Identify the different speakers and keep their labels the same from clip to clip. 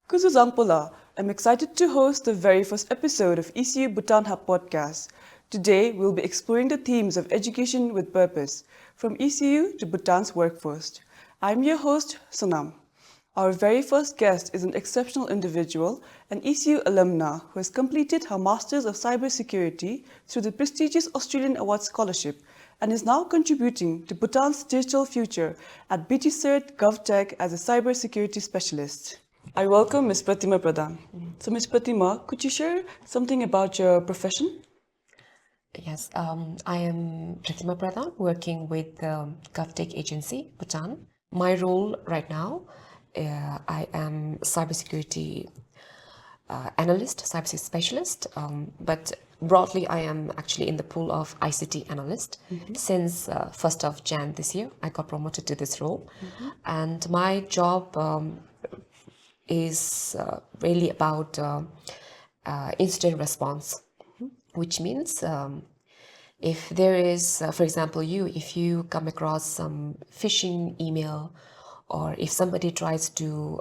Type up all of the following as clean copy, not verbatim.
Speaker 1: Kuzu Zangpola, I'm excited to host the very first episode of ECU Bhutan Hub podcast. Today, we'll be exploring the themes of education with purpose, from ECU to Bhutan's workforce. I'm your host, Sonam. Our very first guest is an exceptional individual, an ECU alumna who has completed her Masters of Cybersecurity through the prestigious Australian Award Scholarship and is now contributing to Bhutan's digital future at BTCert GovTech as a cybersecurity specialist. I welcome Ms. Pratima Pradhan. So, Ms. Pratima, could you share something about your profession?
Speaker 2: Yes, I am Pratima Pradhan, working with the GovTech agency, Bhutan. My role right now, I am cybersecurity analyst, cybersecurity specialist, but broadly I am actually in the pool of ICT analyst. Since 1st of Jan this year, I got promoted to this role. And my job is really about incident response, which means if there is, for example, if you come across some phishing email, or if somebody tries to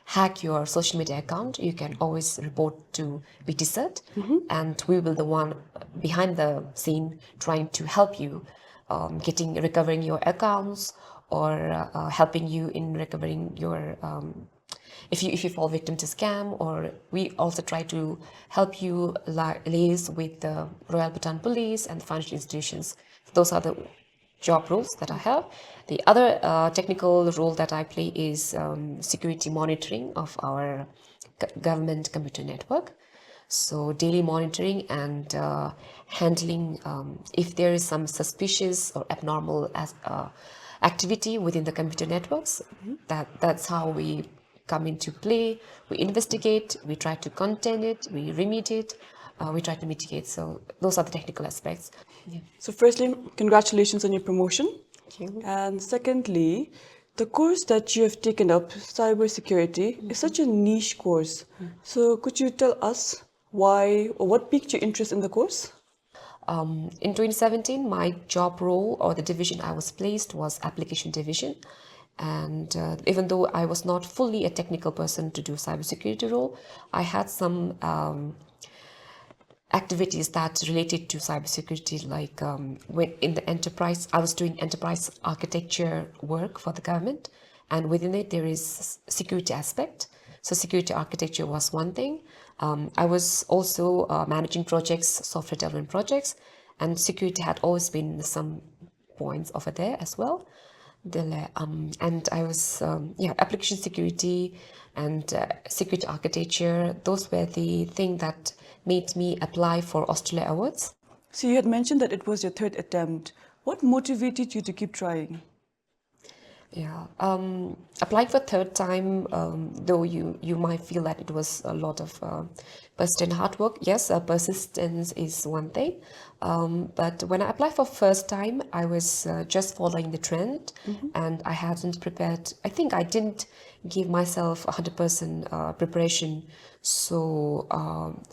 Speaker 2: hack your social media account, you can always report to BTCert, and we will be the one behind the scene trying to help you recovering your accounts, or helping you in recovering your if you fall victim to scam, or we also try to help you liaise with the Royal Bhutan Police and the financial institutions. Those are the job roles that I have. The other technical role that I play is security monitoring of our government computer network. So daily monitoring and handling if there is some suspicious or abnormal activity within the computer networks. That's how we come into play. We investigate, we try to contain it, we remediate, we try to mitigate. So those are the technical aspects.
Speaker 1: Yeah. So firstly, congratulations on your promotion.
Speaker 2: Thank you.
Speaker 1: And secondly, the course that you have taken up, cybersecurity, is such a niche course. So could you tell us why or what piqued your interest in the course?
Speaker 2: In 2017, my job role or the division I was placed was application division. And even though I was not fully a technical person to do cybersecurity role, I had some activities that related to cybersecurity, like when in the enterprise, I was doing enterprise architecture work for the government, and within it there is security aspect. So security architecture was one thing. I was also managing projects, software development projects, and security had always been some points over there as well. And I was application security and security architecture. Those were the thing that made me apply for Australia Awards.
Speaker 1: So you had mentioned that it was your third attempt. What motivated you to keep trying?
Speaker 2: Yeah, applying for third time, though you might feel that it was a lot of persistent hard work. Yes, persistence is one thing. But when I applied for first time, I was just following the trend, and I hadn't prepared. I think I didn't give myself 100% preparation, so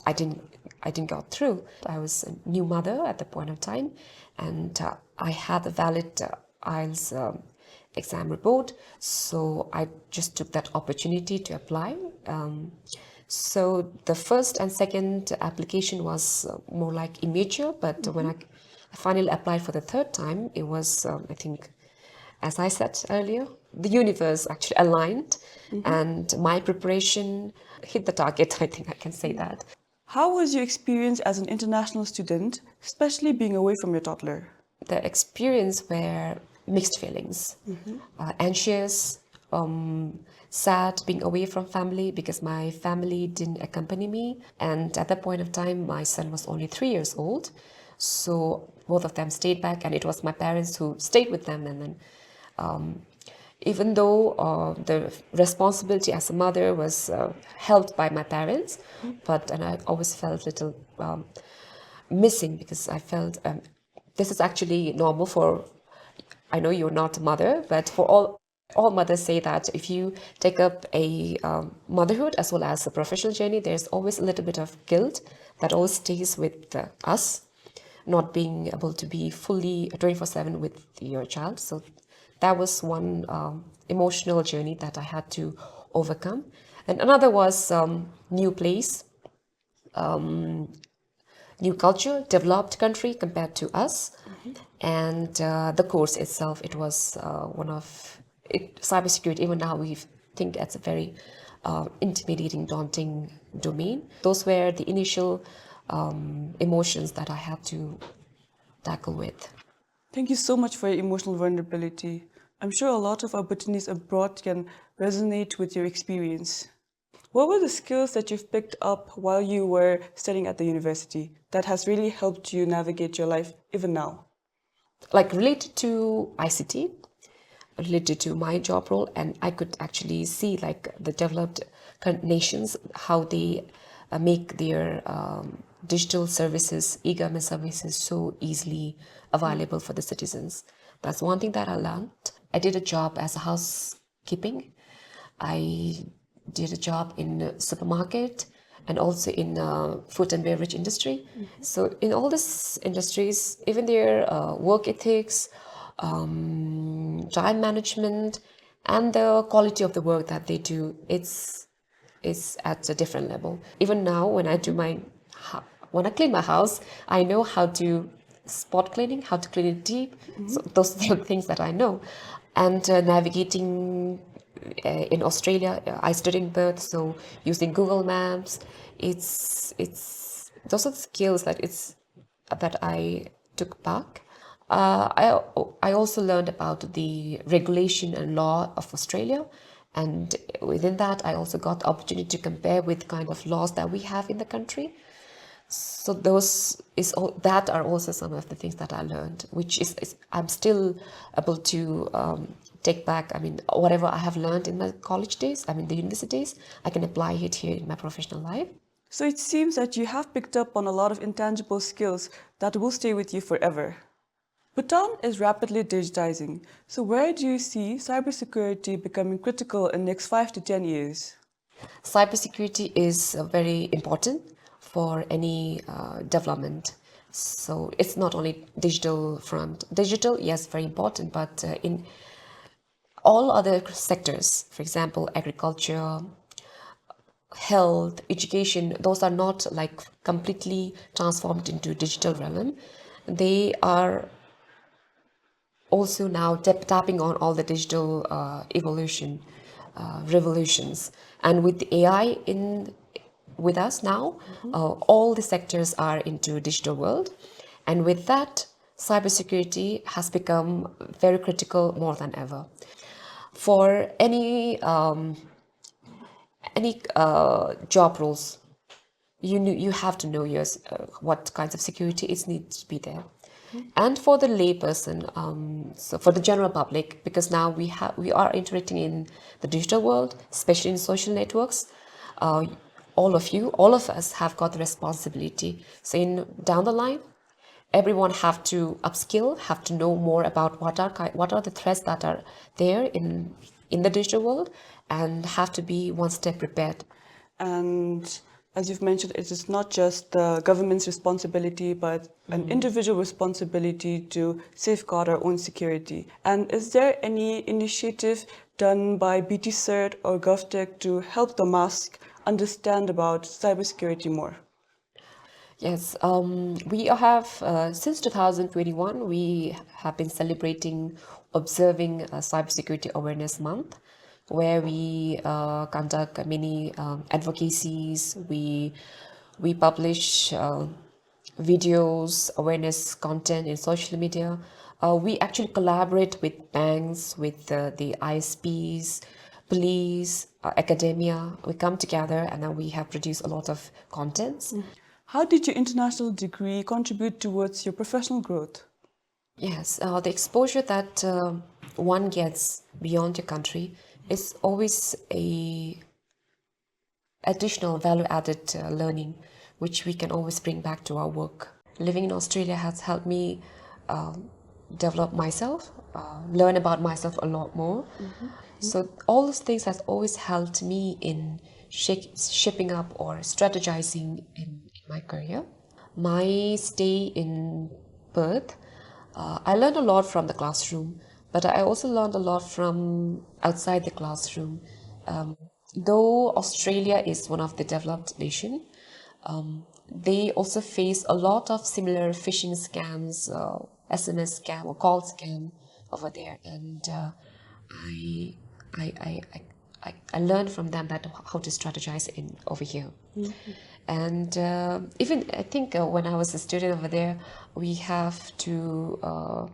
Speaker 2: I didn't go through. I was a new mother at the point of time, and I had a valid IELTS exam report, so I just took that opportunity to apply. So the first and second application was more like immature, but when I finally applied for the third time, it was I think, as I said earlier, the universe actually aligned, and my preparation hit the target. I think I can say that.
Speaker 1: How was your experience as an international student, especially being away from your toddler?
Speaker 2: The experience were mixed feelings, anxious, sad, being away from family because my family didn't accompany me. And at that point of time, my son was only 3 years old. So both of them stayed back, and it was my parents who stayed with them. And then even though the responsibility as a mother was held by my parents, and I always felt a little missing, because I felt this is actually normal for, I know you're not a mother, but for all mothers say that if you take up a motherhood as well as a professional journey, there's always a little bit of guilt that always stays with us, not being able to be fully 24/7 with your child. So that was one emotional journey that I had to overcome. And another was new place, new culture, developed country compared to us. And the course itself, it was cybersecurity, even now we think it's a very intimidating, daunting domain. Those were the initial emotions that I had to tackle with.
Speaker 1: Thank you so much for your emotional vulnerability. I'm sure a lot of our Bhutanese abroad can resonate with your experience. What were the skills that you've picked up while you were studying at the university that has really helped you navigate your life even now?
Speaker 2: Like related to ICT, related to my job role, and I could actually see like the developed nations, how they make their digital services, e-government services so easily available for the citizens. That's one thing that I learned. I did a job as a housekeeping. I did a job in a supermarket and also in food and beverage industry. So in all these industries, even their work ethics, time management, and the quality of the work that they do, it's at a different level. Even now, when I do when I clean my house, I know how to spot cleaning, how to clean it deep. So those are the things that I know. And navigating in Australia, I studied in Perth, so using Google Maps, it's those are the skills that I took back. I also learned about the regulation and law of Australia, and within that, I also got the opportunity to compare with kind of laws that we have in the country. So that are also some of the things that I learned, which is I'm still able to take back. I mean, whatever I have learned in my college days, I mean the university days, I can apply it here in my professional life.
Speaker 1: So it seems that you have picked up on a lot of intangible skills that will stay with you forever. Bhutan is rapidly digitizing, so where do you see cybersecurity becoming critical in the next 5 to 10 years?
Speaker 2: Cybersecurity is very important for any development. So it's not only digital front. Digital, yes, very important, but in all other sectors, for example, agriculture, health, education, those are not like completely transformed into digital realm. They are also now tapping on all the digital revolutions. And with the AI with us now, all the sectors are into digital world. And with that, cybersecurity has become very critical more than ever. For any job roles, you have to know what kinds of security is needs to be there. And for the layperson, so for the general public, because now we are interacting in the digital world, especially in social networks. All of us have got the responsibility. So down the line, everyone have to upskill, have to know more about what are the threats that are there in the digital world, and have to be one step prepared.
Speaker 1: And as you've mentioned, it is not just the government's responsibility, but an individual responsibility to safeguard our own security. And is there any initiative done by BT CERT or GovTech to help the mask understand about cybersecurity more?
Speaker 2: Yes, we have, since 2021, we have been celebrating, observing Cybersecurity Awareness Month, where we conduct many advocacies. We publish videos, awareness content in social media. We actually collaborate with banks, with the ISPs, police, academia. We come together and then we have produced a lot of contents.
Speaker 1: How did your international degree contribute towards your professional growth?
Speaker 2: Yes, the exposure that one gets beyond your country is always a additional value-added learning, which we can always bring back to our work. Living in Australia has helped me develop myself, learn about myself a lot more. So all those things has always helped me in shaping up or strategizing in my career. My stay in Perth, I learned a lot from the classroom, but I also learned a lot from outside the classroom. though Australia is one of the developed nation, they also face a lot of similar phishing scams, SMS scam or call scam over there, and I, I, I, I learned from them that how to strategize in over here. And even I think when I was a student over there, we have to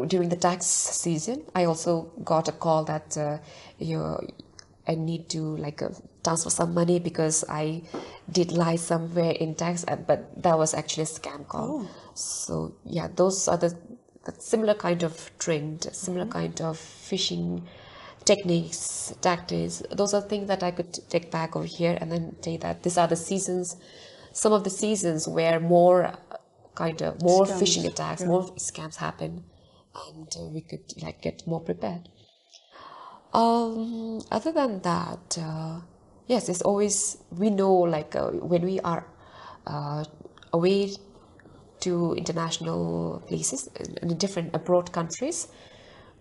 Speaker 2: during the tax season, I also got a call that I need to like transfer some money because I did lie somewhere in tax, but that was actually a scam call. So yeah, those are the similar kind of trend, similar kind of phishing techniques, tactics. Those are things that I could take back over here and then say that these are the seasons, some of the seasons where more more
Speaker 1: Scams,
Speaker 2: phishing attacks,
Speaker 1: yeah.
Speaker 2: more scams happen, and we could like get more prepared. Other than that, yes, it's always we know like when we are away to international places in different abroad countries,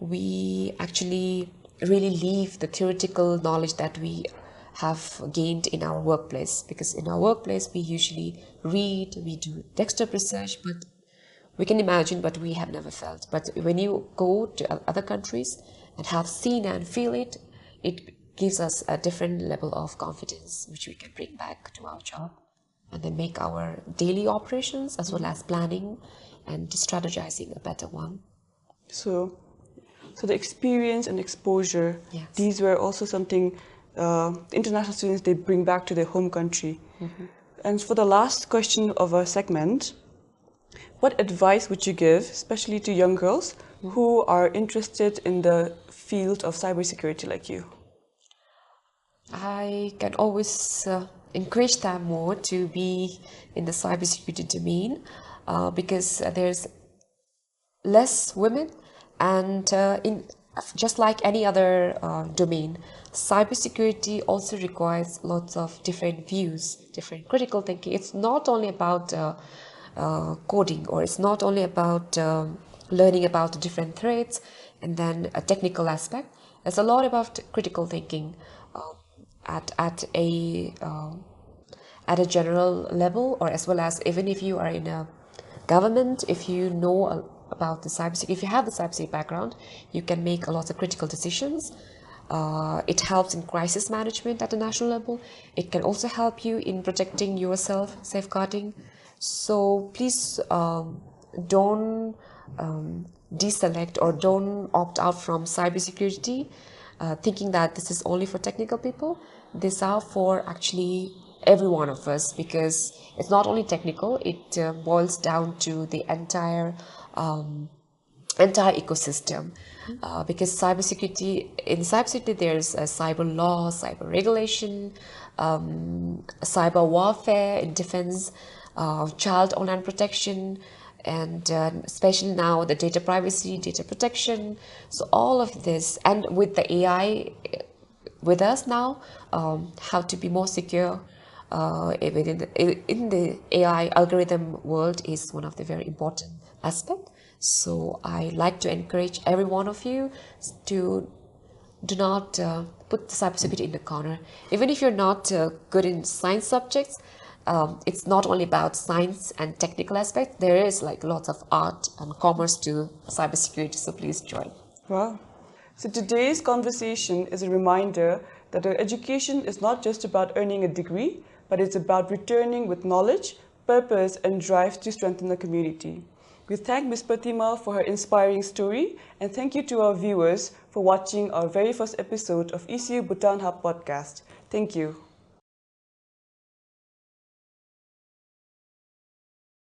Speaker 2: we actually really leave the theoretical knowledge that we have gained in our workplace, because in our workplace we usually read, we do desktop research, but we can imagine, but we have never felt. But when you go to other countries and have seen and feel it, it gives us a different level of confidence, which we can bring back to our job and then make our daily operations as well as planning and strategizing a better one.
Speaker 1: So the experience and exposure,
Speaker 2: Yes.
Speaker 1: these were also something international students, they bring back to their home country. And for the last question of our segment, what advice would you give, especially to young girls who are interested in the field of cybersecurity like you?
Speaker 2: I can always encourage them more to be in the cybersecurity domain because there's less women, and in just like any other domain, cybersecurity also requires lots of different views, different critical thinking. It's not only about coding, or it's not only about learning about the different threats and then a technical aspect. It's a lot about critical thinking at a general level, or as well as even if you are in a government, if you know about the cybersecurity, if you have the cybersecurity background, you can make a lot of critical decisions. It helps in crisis management at a national level. It can also help you in protecting yourself, safeguarding. So please don't deselect or don't opt out from cybersecurity, thinking that this is only for technical people. These are for actually every one of us, because it's not only technical, it boils down to the entire ecosystem, because in cybersecurity there's a cyber law, cyber regulation, cyber warfare in defense, child online protection, and especially now the data privacy, data protection. So all of this, and with the AI with us now, how to be more secure in the AI algorithm world is one of the very important aspects. So I like to encourage every one of you to do not put the cybersecurity in the corner. Even if you're not good in science subjects, it's not only about science and technical aspects. There is like lots of art and commerce to cybersecurity. So please join.
Speaker 1: Wow. So today's conversation is a reminder that our education is not just about earning a degree, but it's about returning with knowledge, purpose, and drive to strengthen the community. We thank Ms. Pratima for her inspiring story, and thank you to our viewers for watching our very first episode of ECU Bhutan Hub podcast. Thank you.